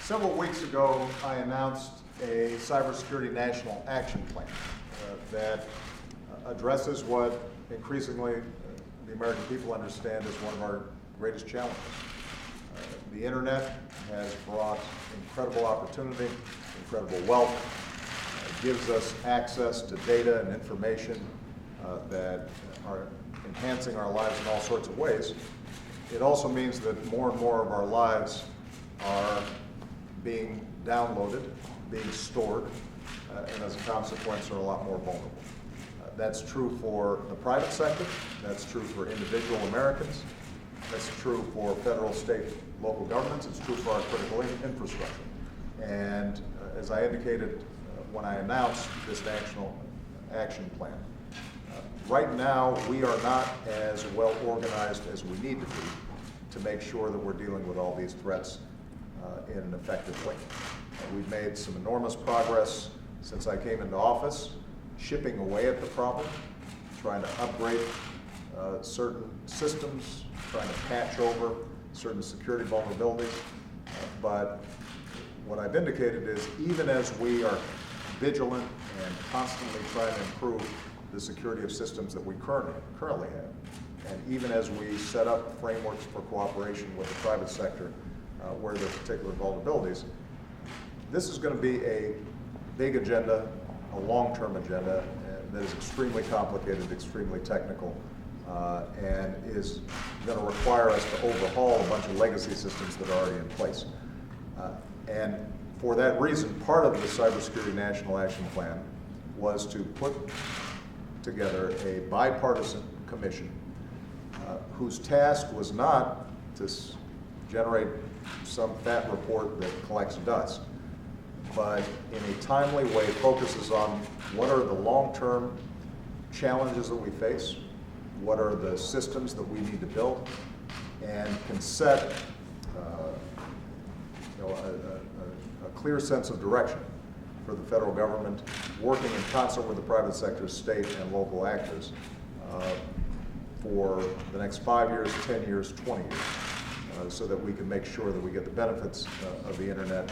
Several weeks ago, I announced a Cybersecurity National Action Plan that addresses what increasingly the American people understand as one of our greatest challenges. The internet has brought incredible opportunity, incredible wealth, gives us access to data and information that are enhancing our lives in all sorts of ways. It also means that more and more of our lives are being downloaded, being stored, and as a consequence are a lot more vulnerable. That's true for the private sector, that's true for individual Americans, that's true for federal, state, local governments, it's true for our critical infrastructure. And as I indicated when I announced this National Action Plan, right now we are not as well organized as we need to be to make sure that we're dealing with all these threats in an effective way. We've made some enormous progress since I came into office, chipping away at the problem, trying to upgrade certain systems, trying to patch over certain security vulnerabilities. But what I've indicated is even as we are vigilant and constantly trying to improve the security of systems that we currently have, and even as we set up frameworks for cooperation with the private sector where there are particular vulnerabilities, this is going to be a big agenda, a long-term agenda that is extremely complicated, extremely technical, and is going to require us to overhaul a bunch of legacy systems that are already in place. And for that reason, part of the Cybersecurity National Action Plan was to put together a bipartisan commission whose task was not to generate some fat report that collects dust, but in a timely way focuses on what are the long-term challenges that we face, what are the systems that we need to build, and can set a clear sense of direction for the federal government, working in concert with the private sector, state and local actors for the next 5 years, 10 years, 20 years. So that we can make sure that we get the benefits of the internet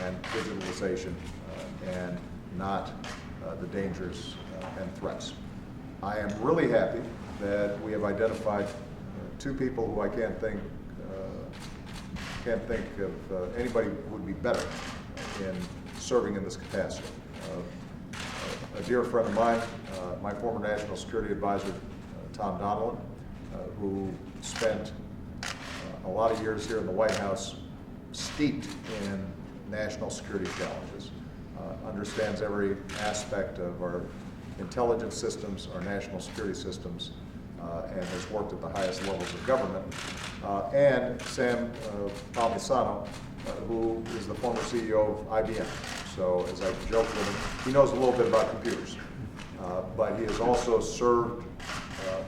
and digitalization and not the dangers and threats. I am really happy that we have identified two people who I can't think of anybody who would be better in serving in this capacity. A dear friend of mine, my former National Security Advisor, Tom Donilon, who spent a lot of years here in the White House steeped in national security challenges, understands every aspect of our intelligence systems, our national security systems, and has worked at the highest levels of government, and Sam Palmisano, who is the former CEO of IBM. So as I joked with him, he knows a little bit about computers, but he has also served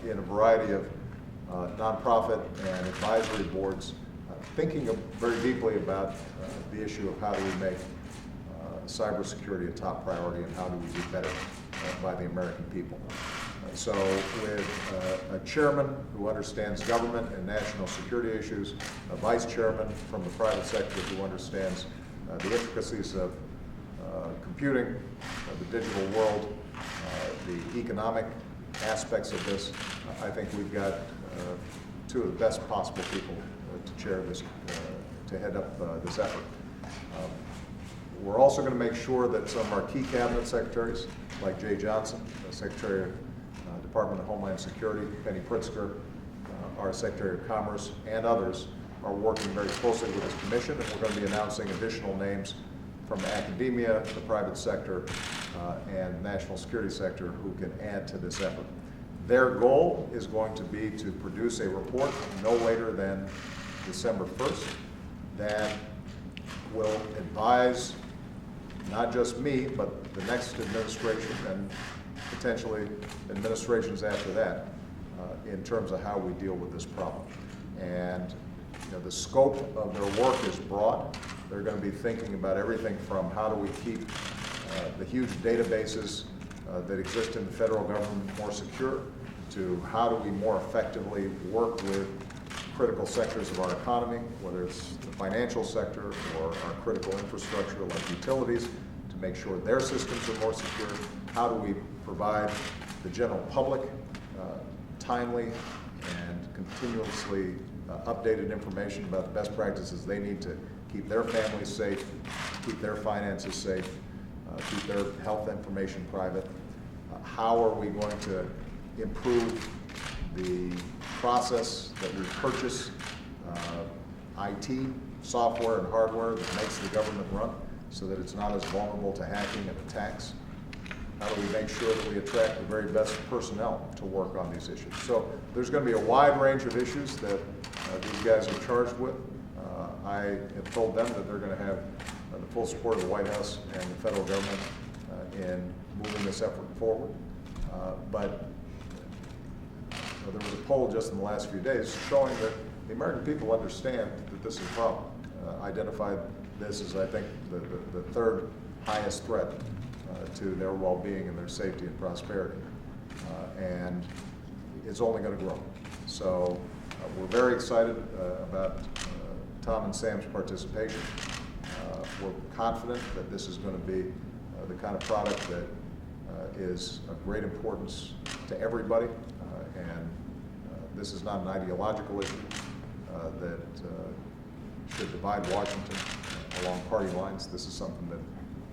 in a variety of nonprofit and advisory boards, thinking very deeply about the issue of how do we make cybersecurity a top priority and how do we do better by the American people. So with a chairman who understands government and national security issues, a vice chairman from the private sector who understands the intricacies of computing, the digital world, the economic aspects of this, I think we've got two of the best possible people to chair this, to head up this effort. We're also going to make sure that some of our key cabinet secretaries, like Jay Johnson, Secretary of Department of Homeland Security, Penny Pritzker, our Secretary of Commerce, and others are working very closely with this commission, and we're going to be announcing additional names from academia, the private sector, and national security sector who can add to this effort. Their goal is going to be to produce a report no later than December 1st that will advise not just me, but the next administration and potentially administrations after that in terms of how we deal with this problem. And the scope of their work is broad. They're going to be thinking about everything from how do we keep the huge databases that exist in the federal government more secure, to how do we more effectively work with critical sectors of our economy, whether it's the financial sector or our critical infrastructure like utilities, to make sure their systems are more secure. How do we provide the general public timely and continuously updated information about the best practices they need to keep their families safe, keep their finances safe, keep their health information private. How are we going to improve the process that we purchase IT, software and hardware that makes the government run so that it's not as vulnerable to hacking and attacks? How do we make sure that we attract the very best personnel to work on these issues? So there's going to be a wide range of issues that these guys are charged with. I have told them that they're going to have the full support of the White House and the federal government in moving this effort forward. But there was a poll just in the last few days showing that the American people understand that this is a problem. Identified this as, I think, the third highest threat to their well-being and their safety and prosperity. And it's only going to grow. So we're very excited about Tom and Sam's participation. We're confident that this is going to be the kind of product that is of great importance to everybody. And this is not an ideological issue that should divide Washington along party lines. This is something that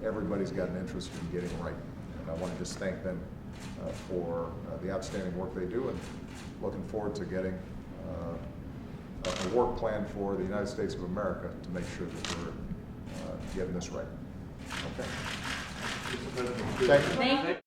everybody's got an interest in getting right. And I want to just thank them for the outstanding work they do, and looking forward to getting a work plan for the United States of America to make sure that we're getting this right. Okay. Thank you.